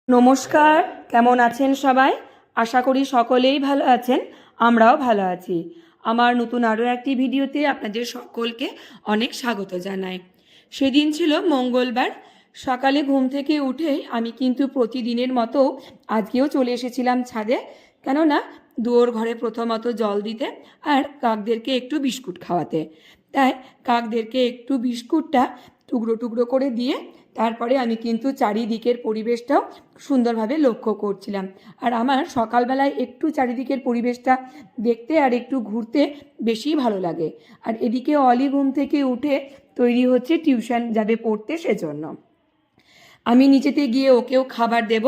নমস্কার, কেমন আছেন সবাই? আশা করি সকলেই ভালো আছেন, আমরাও ভালো আছি। আমার নতুন আরও একটি ভিডিওতে আপনাদের সকলকে অনেক স্বাগত জানাই। সেদিন ছিল মঙ্গলবার। সকালে ঘুম থেকে উঠেই আমি কিন্তু প্রতিদিনের মতো আজকেও চলে এসেছিলাম ছাদে, কেননা দুয়োর ঘরে প্রথমত জল দিতে আর কাকদেরকে একটু বিস্কুট খাওয়াতে। তাই কাকদেরকে একটু বিস্কুটটা টুকরো টুকরো করে দিয়ে তারপরে আমি কিন্তু চারিদিকের পরিবেশটাও সুন্দরভাবে লক্ষ্য করছিলাম। আর আমার সকালবেলায় একটু চারিদিকের পরিবেশটা দেখতে আর একটু ঘুরতে বেশি ভালো লাগে। আর এদিকে অলি ঘুম থেকে উঠে তৈরি হচ্ছে টিউশন যাবে পড়তে, সেজন্য আমি নিচেতে গিয়ে ওকেও খাবার দেব।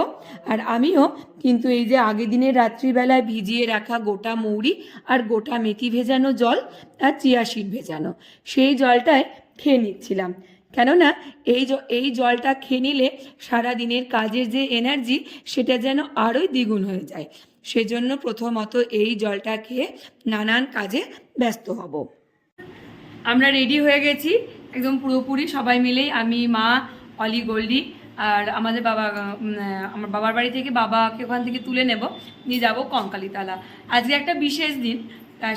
আর আমিও কিন্তু এই যে আগের দিনের রাত্রিবেলায় ভিজিয়ে রাখা গোটা মৌরি আর গোটা মেথি ভেজানো জল আর চিয়া সিড ভেজানো সেই জলটায় খেয়ে নিচ্ছিলাম, কেননা এই জলটা খেয়ে নিলে সারাদিনের কাজের যে এনার্জি সেটা যেন আরোই দ্বিগুণ হয়ে যায়। সেজন্য প্রথমত এই জলটা খেয়ে নানান কাজে ব্যস্ত হব। আমরা রেডি হয়ে গেছি একদম পুরোপুরি সবাই মিলেই, আমি, মা, অলি, গোল্ডি আর আমাদের বাবা। আমার বাবার বাড়ি থেকে বাবাকে ওখান থেকে তুলে নেব, নিয়ে যাব কঙ্কালীতলা। আজকে একটা বিশেষ দিন,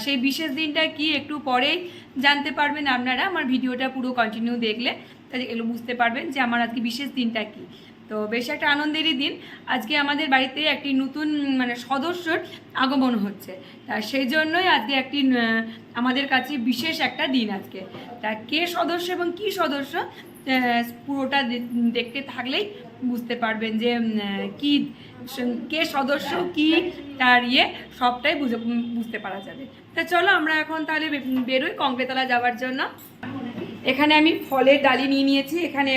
সেই বিশেষ দিনটা কি একটু পরেই জানতে পারবেন আপনারা। আমার ভিডিওটা পুরো কন্টিনিউ দেখলে তাহলে এগুলো বুঝতে পারবেন যে আমার আজকে বিশেষ দিনটা কি। তো বেশ একটা আনন্দেরই দিন। আজকে আমাদের বাড়িতে একটি নতুন সদস্যর আগমন হচ্ছে, তা সেই জন্যই আজকে একটি আমাদের কাছে বিশেষ একটা দিন আজকে। তা কে সদস্য এবং কি সদস্য পুরোটা দেখতে থাকলেই বুঝতে পারবেন যে কি কে সদস্য কি তার সবটাই বুঝতে পারা যাবে। তা চলো আমরা এখন তাহলে বেরোই কঙ্কালীতলা যাওয়ার জন্য। এখানে আমি ফলের ডালি নিয়ে নিয়েছি। এখানে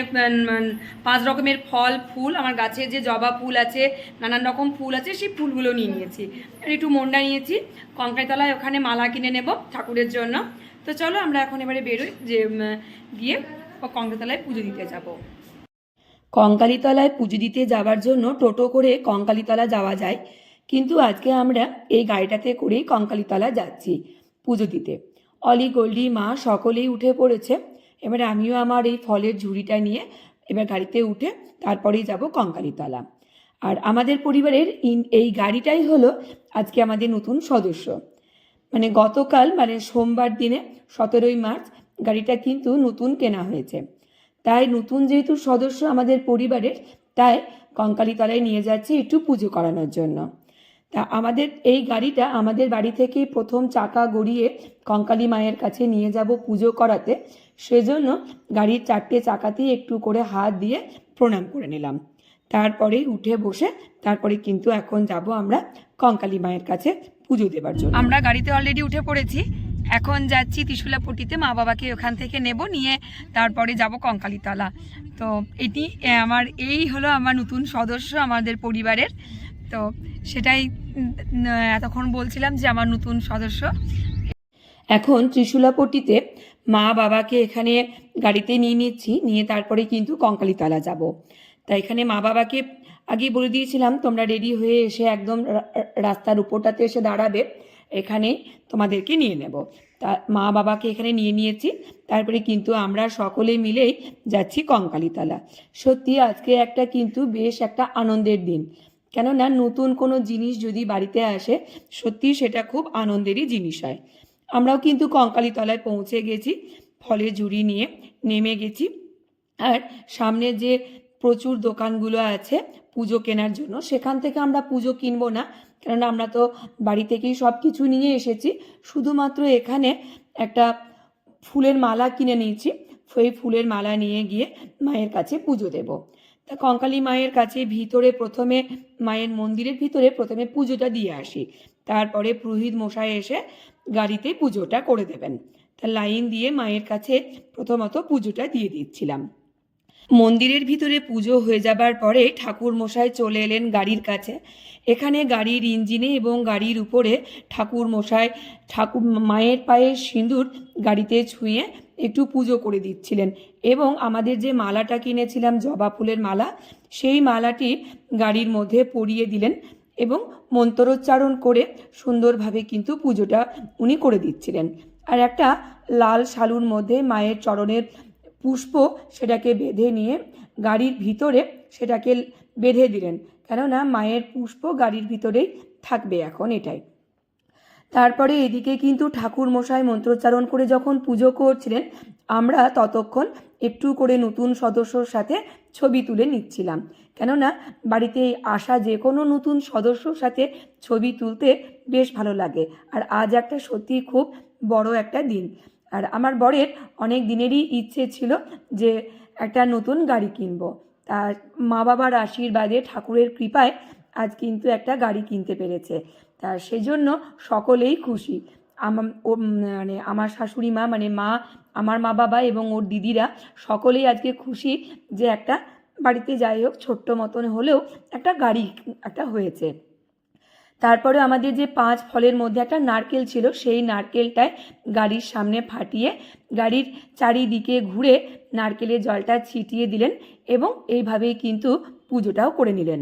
5 রকমের ফল ফুল, আমার গাছে যে জবা ফুল আছে, নানান রকম ফুল আছে, সেই ফুলগুলো নিয়ে নিয়েছি। আর একটু মন্ডা নিয়েছি। কঙ্কালীতলায় ওখানে মালা কিনে নেব ঠাকুরের জন্য। তো চলো আমরা এখন এবারে বেরোই, যে গিয়ে কঙ্কালীতলায় পুজো দিতে যাব। কঙ্কালীতলায় পুজো দিতে যাওয়ার জন্য টোটো করে কঙ্কালীতলা যাওয়া যায়, কিন্তু আজকে আমরা এই গাড়িটাতে করেই কঙ্কালীতলা যাচ্ছি পুজো দিতে। অলি, গোল্ডি, মা সকলেই উঠে পড়েছে। এবারে আমিও আমার এই ফলের ঝুড়িটা নিয়ে এবার গাড়িতে উঠে তারপরেই যাব কঙ্কালীতলা। আর আমাদের পরিবারের এই গাড়িটাই হলো আজকে আমাদের নতুন সদস্য। গতকাল সোমবার দিনে 17ই মার্চ গাড়িটা কিন্তু নতুন কেনা হয়েছে। তাই নতুন যেহেতু সদস্য আমাদের পরিবারের, তাই কঙ্কালীতলায় নিয়ে যাচ্ছি একটু পুজো করানোর জন্য। তা আমাদের এই গাড়িটা আমাদের বাড়ি থেকেই প্রথম চাকা গড়িয়ে কঙ্কালী মায়ের কাছে নিয়ে যাব পুজো করাতে। সেজন্য গাড়ির 4টে চাকাতেই একটু করে হাত দিয়ে প্রণাম করে নিলাম। তারপরে উঠে বসে তারপরে কিন্তু এখন যাব আমরা কঙ্কালী মায়ের কাছে পুজো দেবার জন্য। আমরা গাড়িতে অলরেডি উঠে পড়েছি, এখন যাচ্ছি ত্রিশুলাপট্টিতে মা বাবাকে ওখান থেকে নেব, নিয়ে তারপরে যাব কঙ্কালীতলা। তো এটি এই হলো আমার নতুন সদস্য আমাদের পরিবারের। তো সেটাই এতক্ষণ বলছিলাম যে আমার নতুন সদস্য। এখন ত্রিশুলাপট্টিতে মা বাবাকে এখানে গাড়িতে নিয়ে নিচ্ছি, নিয়ে তারপরে কিন্তু কঙ্কালীতলা যাব। তাই এখানে মা বাবাকে আগেই বলে দিয়েছিলাম তোমরা রেডি হয়ে এসে একদম রাস্তার উপরটাতে এসে দাঁড়াবে, এখানে তোমাদেরকে নিয়ে নেব। তা মা বাবাকে এখানে নিয়ে নিয়েছি, তারপরে কিন্তু আমরা সকলে মিলেই যাচ্ছি কঙ্কালীতলা। সত্যি আজকে কিন্তু বেশ একটা আনন্দের দিন, কেননা নতুন কোনো জিনিস যদি বাড়িতে আসে সত্যি সেটা খুব আনন্দেরই জিনিস হয়। আমরাও কিন্তু কঙ্কালীতলায় পৌঁছে গেছি, ফলের ঝুড়ি নিয়ে নেমে গেছি। আর সামনে যে প্রচুর দোকানগুলো আছে পুজো কেনার জন্য, সেখান থেকে আমরা পুজো কিনবো না, কেননা আমরা তো বাড়ি থেকেই সব কিছু নিয়ে এসেছি। শুধুমাত্র এখানে একটা ফুলের মালা কিনে নিয়েছি, সেই ফুলের মালা নিয়ে গিয়ে মায়ের কাছে পুজো দেব। তা কঙ্কালী মায়ের কাছে প্রথমে মায়ের মন্দিরের ভিতরে প্রথমে পুজোটা দিয়ে আসি, তারপরে পুরোহিত মশাই এসে গাড়িতে পুজোটা করে দেবেন। তা লাইন দিয়ে মায়ের কাছে প্রথমত পুজোটা দিয়ে দিচ্ছিলাম। মন্দিরের ভিতরে পুজো হয়ে যাবার পরে ঠাকুর মশাই চলে এলেন গাড়ির কাছে। এখানে গাড়ির ইঞ্জিনে এবং গাড়ির উপরে ঠাকুর মায়ের পায়ে সিঁদুর গাড়িতে ছুঁয়ে একটু পুজো করে দিচ্ছিলেন, এবং আমাদের যে মালাটা কিনেছিলাম জবা ফুলের মালা, সেই মালাটি গাড়ির মধ্যে পরিয়ে দিলেন এবং মন্ত্রোচ্চারণ করে সুন্দরভাবে কিন্তু পুজোটা উনি করে দিচ্ছিলেন। আর একটা লাল শালুর মধ্যে মায়ের চরণের পুষ্প সেটাকে বেঁধে নিয়ে গাড়ির ভিতরে সেটাকে বেঁধে দিলেন, কেননা মায়ের পুষ্প গাড়ির ভিতরেই থাকবে এখন, এটাই। তারপরে এদিকে কিন্তু ঠাকুর মশাই মন্ত্রোচ্চারণ করে যখন পুজো করছিলেন, আমরা ততক্ষণ একটু করে নতুন সদস্যর সাথে ছবি তুলে নিচ্ছিলাম। কেননা বাড়িতে আসা যে কোনো নতুন সদস্যর সাথে ছবি তুলতে বেশ ভালো লাগে। আর আজ একটা সত্যি খুব বড় একটা দিন। আর আমার বরের অনেক দিনেরই ইচ্ছে ছিল যে একটা নতুন গাড়ি কিনবো। তার মা বাবার আশীর্বাদে, ঠাকুরের কৃপায় আজ কিন্তু একটা গাড়ি কিনতে পেরেছে। তা সেই জন্য সকলেই খুশি। মানে আমার শাশুড়ি মা, মানে মা, আমার মা বাবা এবং ওর দিদিরা সকলেই আজকে খুশি যে একটা বাড়িতে যাই হোক ছোট্ট মতন হলেও একটা গাড়ি একটা হয়েছে। তারপরে আমাদের যে 5 ফলের মধ্যে একটা নারকেল ছিল, সেই নারকেলটায় গাড়ির সামনে ফাটিয়ে গাড়ির চারিদিকে ঘুরে নারকেলের জলটা ছিটিয়ে দিলেন এবং এইভাবেই কিন্তু পুজোটাও করে নিলেন।